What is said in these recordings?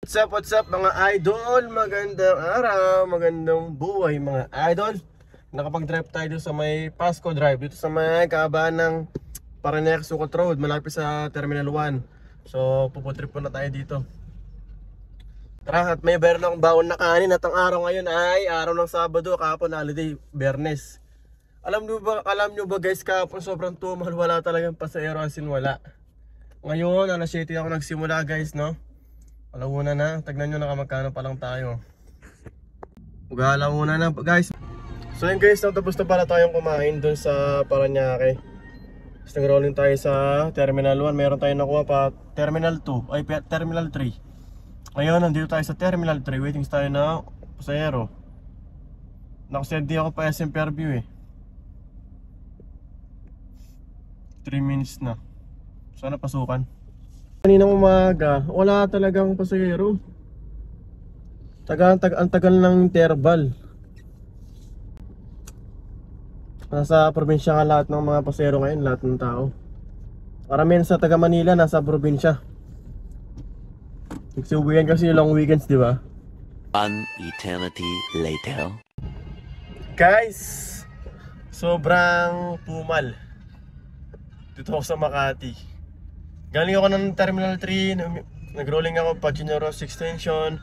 What's up mga idol? Magandang araw, magandang buhay mga idol. Nakapag-drive tayo dito sa may Pasco Drive, dito sa may kahabaan ng Parañaque Sucat Road, malapit sa Terminal 1. So puputrip po na tayo dito. Tara, at may meron akong baon na kanin at ang araw ngayon ay araw ng Sabado, kahapon holiday, Biyernes. Alam nyo ba guys, kahapon sobrang tumal, wala talagang pasahero, as in wala. Ngayon, alas 7 ako nagsimula guys, no? Alauna na, tagnan nyo nakamagkano pa lang tayo. Mag-alauna na guys. So yun guys, natapos na pala tayong kumain dun sa Parañaque. Tapos nag-rolling tayo sa Terminal 1. Meron tayong nakuha pa Terminal 2, ay Terminal 3. Ngayon, nandito tayo sa Terminal 3, waiting tayo na pasahero. Nakasend ako pa SM Fairview eh. 3 minutes na. Sana pasukan. Kaninang umaga, wala talagang pasahero. Ang tagal ng interval. Nasa probinsya nga lahat ng mga pasahero ngayon, lahat ng tao. Karamihan sa taga Manila, nasa probinsya. Nagsiuwian kasi long weekends, di ba? One eternity later. Guys, sobrang pumal dito ako sa Makati. Galing ako ng Terminal 3, nag-rolling ako pa Generos Extension,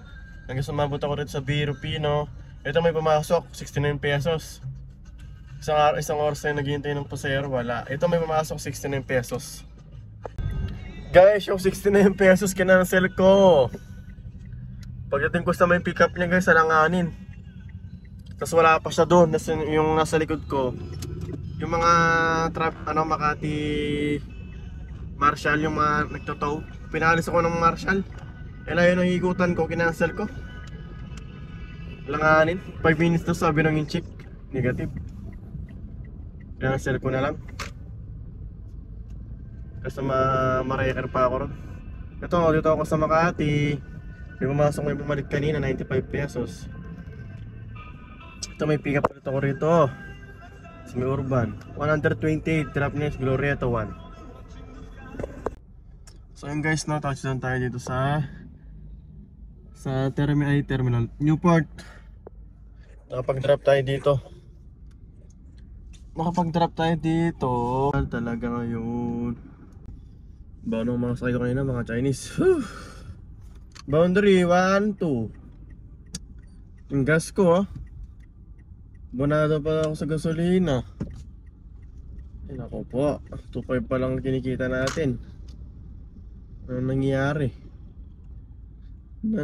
hanggang sumabot ako rin sa Biro Pino. Ito may pumasok, 69 pesos. Isang oras na naghihintay ng pasahero, wala. Ito may pumasok, 69 pesos. Guys, yung 69 pesos kinancel ko. Pagdating ko sa may pick up niya guys, alanganin. Tapos wala pa siya doon, yung nasa likod ko. Yung mga Makati Marshall, yung mga nagtotow, pinalis ako ng Marshall. Eh layo ng higutan ko, kinancel ko. Langanin, 5 minutes to sabi ng inchik, negative. Kinancel ko na lang. Kasi ma-record pa ako ron. Ito, dito ako sa Makati. May pumasok, may bumalik kanina, 95 pesos. Ito may pick up ulit ako rito sa may Urban, 128, drop next, Glorieta 1. So yun guys, no, touchdown tayo dito sa Terminal Newport. Nakapag-drop tayo dito. Talaga ngayon. Ba nung mga sakay ko kanina, mga Chinese. Boundary 1, 2. Yung gas ko, bonado pa ako sa gasolina. Ay nako po, 2.5 pa lang kinikita natin. Ano nangyari? Dito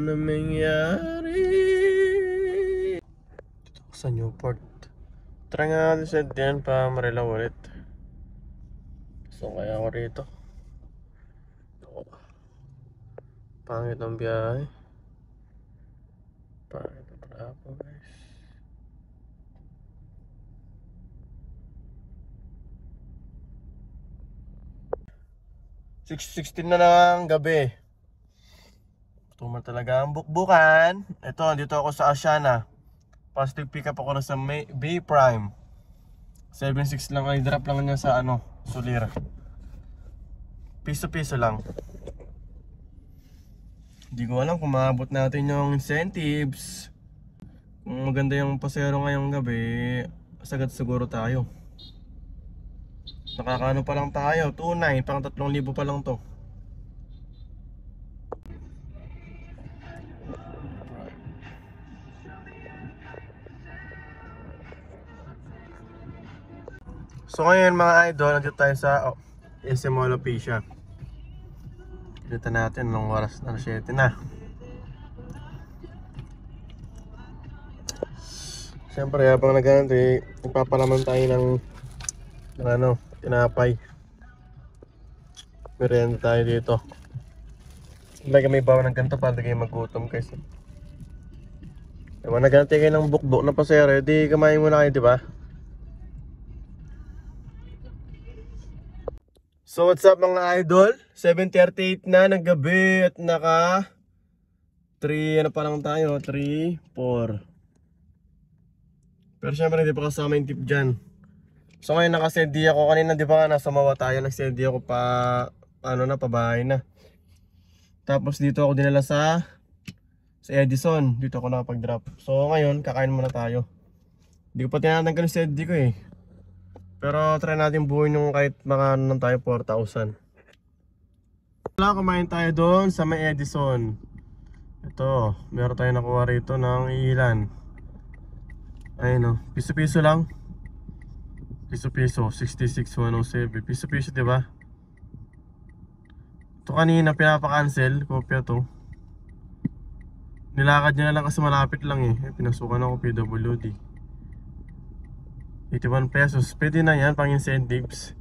sa Newport. Try nga natin sa diyan pa Marila ulit. So kaya ako rito. Pangit ang biyahe. Pangit ang trapo guys. $6:16 na lang gabi. Tumal talaga ang bukbukan. Ito, dito ako sa Asiana. Positive pick up ako na sa Bay Prime. 7.6 lang, ay drop lang niya sa Sulir. Piso-piso lang. Hindi ko alam kung maabot natin yung incentives. Kung maganda yung pasero ngayong gabi, sagad siguro tayo. Nakakaano pa lang tayo, 2.9, pang 3,000 pa lang to. So ngayon mga idol, nandito tayo sa SM Mall of Asia. Kita natin anong oras na, 7 na. Siyempre habang nagantay, nagpapalaman tayo ng tinapay. Merienda tayo dito. Lagi may bawa ng ganito para kayo magutom guys. Diba nagantay kayo ng bukbok na pasero, di kamain muna kayo, diba? So what's up mga idol? 7:38 na ng gabi at naka 3 pa lang tayo, 3, 4. Pero syempre hindi pa kasama yung tip dyan. So ngayon naka-steady ako, kanina di ba nga nasa Mawa tayo, nag-steady ako pa pabahay na. Tapos dito ako dinala sa sa Edison. Dito ako nakapag-drop. So ngayon, kakain muna tayo. Hindi ko pa tinatanggal yung steady ko eh. Pero try natin buuin yung kahit mga ano tayo 4,000. Wala, kumain tayo doon sa may Edison. Ito, meron tayo nakuha rito ng ilan. Ayun o, piso-piso lang. Piso-piso, 66,107. Piso-piso, diba? Ito kanina pinapa-cancel, kopya to. Nilakad niya na lang kasi malapit lang eh. Pinasukan ako PWD. 81 pesos. Pwede na yan pang incentives.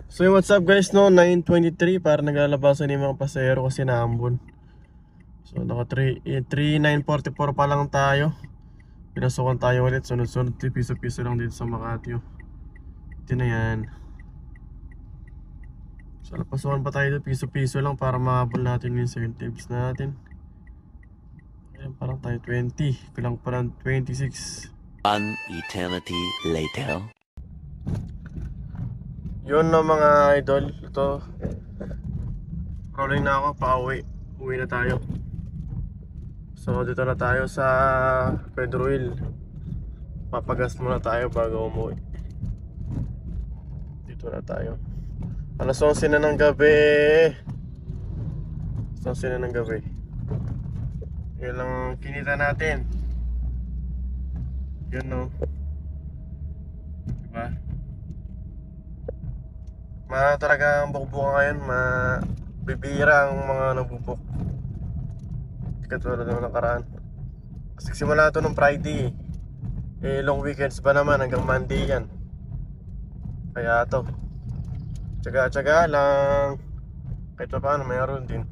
So what's up guys, no? 9:23 para naglalabasan yung mga pasahero kasi naambon. So naka 3944 pa lang tayo. Pinasukan tayo ulit. Sunod-sunod piso-piso lang dito sa Makati. Ito na yan. So napasukan pa tayo dito piso-piso lang para mahabol natin yung incentives natin. Ayan, parang tayo 20. Kulang pa lang 26. One eternity later. Yun na mga idol. Ito, rolling na ako, pauwi. Uwi na tayo. So dito na tayo sa Pedro Hill. Papagas muna tayo bago umuwi. Dito na tayo. Alas 11 na ng gabi. Alas 11 na ng gabi. Yun lang kinita natin. Yun no. Diba? Talagang bukbukan ngayon, bibira ang mga nabubuk. Katulad ng nakaraan. Kasi simula ito nung Friday. Eh long weekends pa naman hanggang Monday yan. Kaya to, tsaga-tsaga lang. Kahit pa paano mayroon din.